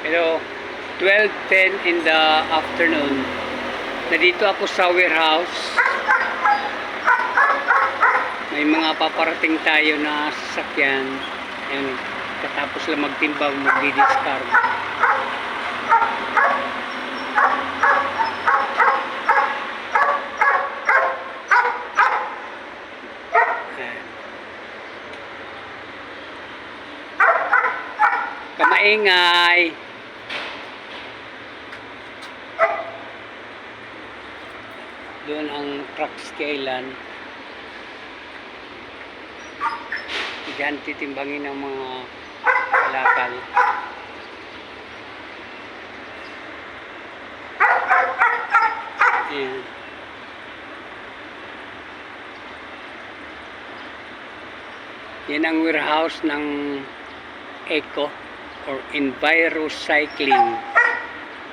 Hello, 12:10 in the afternoon. Nandito ako sa warehouse. May mga paparating tayo na sasakyan. Ayan, katapos lang magtimbang, magdi-discard. Kamaingay. Doon ang truck scalan. Diyan titimbangin ng mga lakal. Ayan. Yan ang warehouse ng Eco or Envirocycling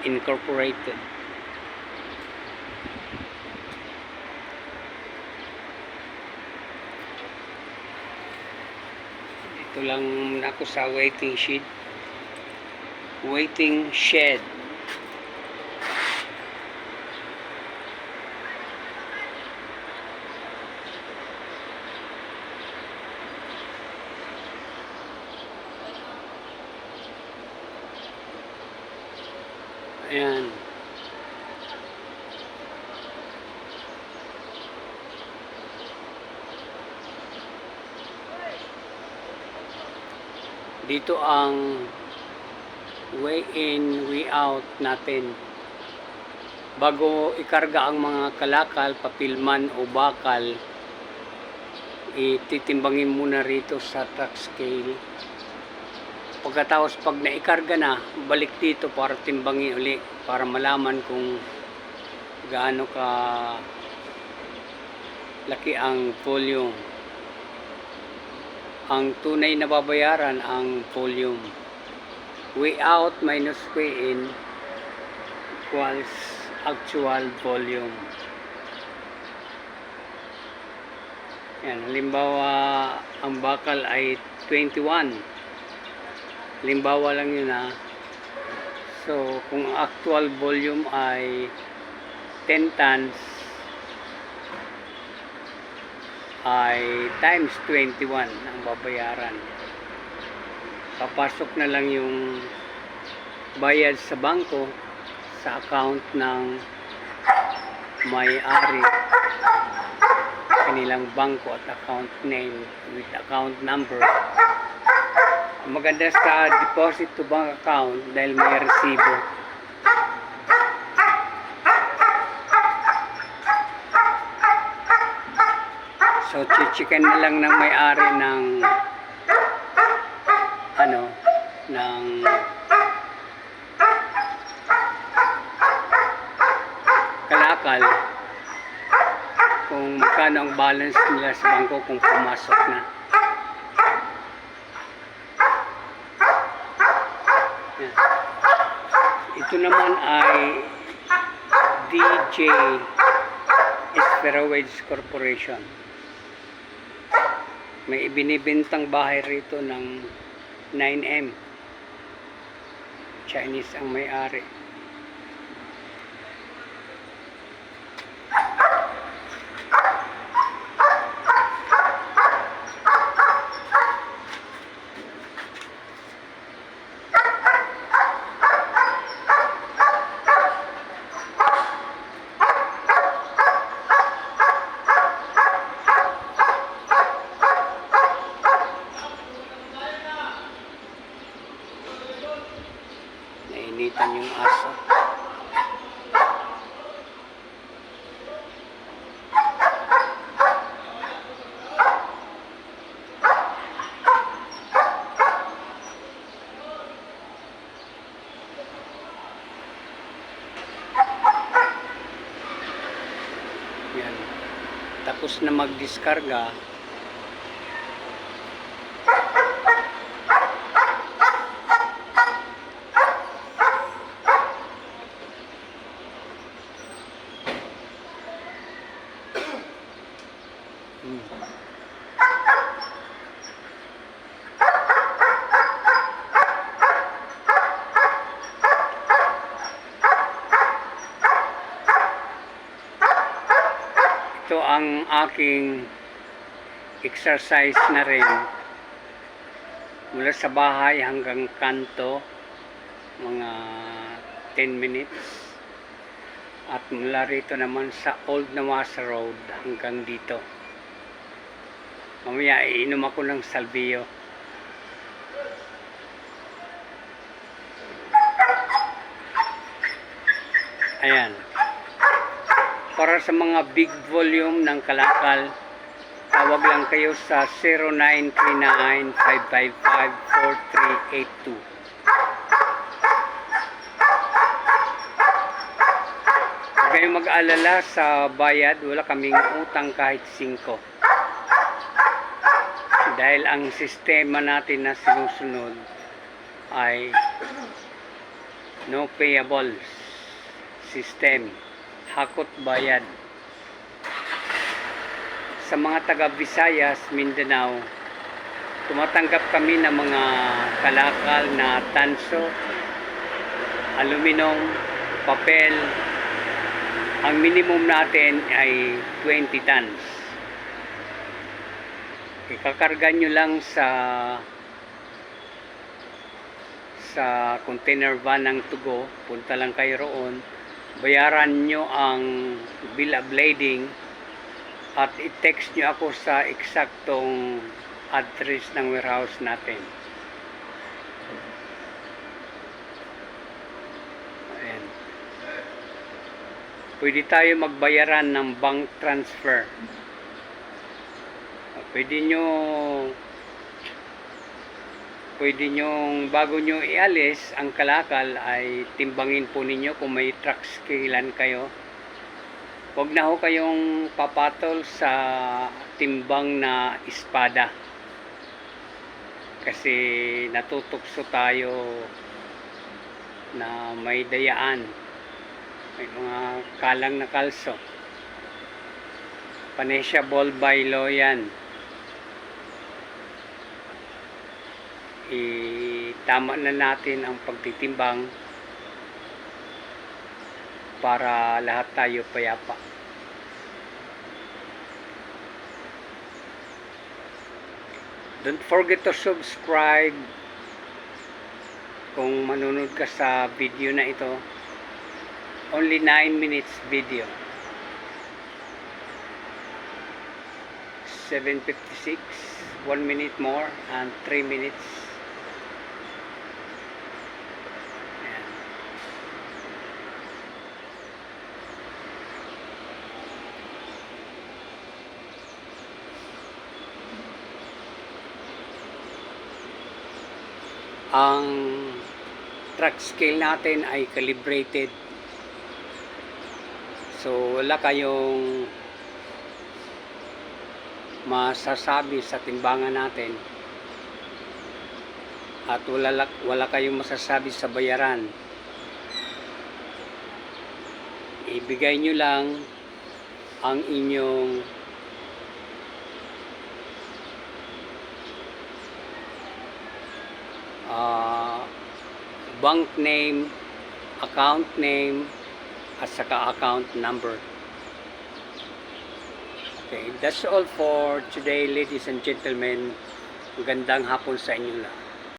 Incorporated. Ito lang ako sa waiting shed. Ayan. Dito ang way in, way out natin. Bago ikarga ang mga kalakal, papilman o bakal, ititimbangin muna rito sa truck scale. Pagkatapos pag naikarga na, balik dito para timbangin uli, para malaman kung gaano ka laki ang volume. Ang tunay na babayaran ang volume. Way out minus way in equals actual volume. Yan, halimbawa ang bakal ay 21. Halimbawa lang yun ha. So kung actual volume ay 10 tons ay times 21 ang babayaran. Papasok na lang yung bayad sa bangko sa account ng may-ari, kanilang bangko at account name with account number. Maganda sa deposit to bank account dahil may resibo. So chichikan na lang ng may-ari ng ng kalakal kung magkano ang balance nila sa bangko kung pumasok na. Yan. Ito naman ay DJ Spheroids Corporation. May ibinibintang bahay rito ng 9M. Chinese ang may-ari. Nainitan yung aso. Yan. Tapos na magdiskarga, aking exercise na rin mula sa bahay hanggang kanto, mga 10 minutes, at mula rito naman sa Old Nawasa Road hanggang dito. Mamaya iinom ako ng salvio. Ayan. Para sa mga big volume ng kalakal, tawag lang kayo sa 0939-555-4382. Huwag kayong mag-alala sa bayad, wala kaming utang kahit 5. Dahil ang sistema natin na sinusunod ay no payables system, hakot bayad. Sa mga taga Visayas, Mindanao, tumatanggap kami ng mga kalakal na tanso, aluminum, papel. Ang minimum natin ay 20 tons. Ikakarga nyo lang sa container van ng Tugo. Punta lang kayo roon, bayaran nyo ang bill of lading at i-text nyo ako sa eksaktong address ng warehouse natin. Ayan. Pwede tayo magbayaran ng bank transfer. Pwede nyo bago nyo ialis ang kalakal ay timbangin po ninyo kung may truck scalean kayo. Huwag na ho kayong papatol sa timbang na espada, kasi natutukso tayo na may dayaan, may mga kalang na kalso. Punishable by law yan. Tama na natin ang pagtitimbang para lahat tayo payapa. Don't forget to subscribe kung manunod ka sa video na ito. Only 9 minutes video. 7:56, 1 minute more and 3 minutes. Ayan. Ang truck scale natin ay calibrated, so wala kayong masasabi sa timbangan natin at wala kayong masasabi sa bayaran. Ibigay nyo lang ang inyong bank name, account name, at saka account number. Okay, that's all for today, ladies and gentlemen. Magandang hapon sa inyo lahat.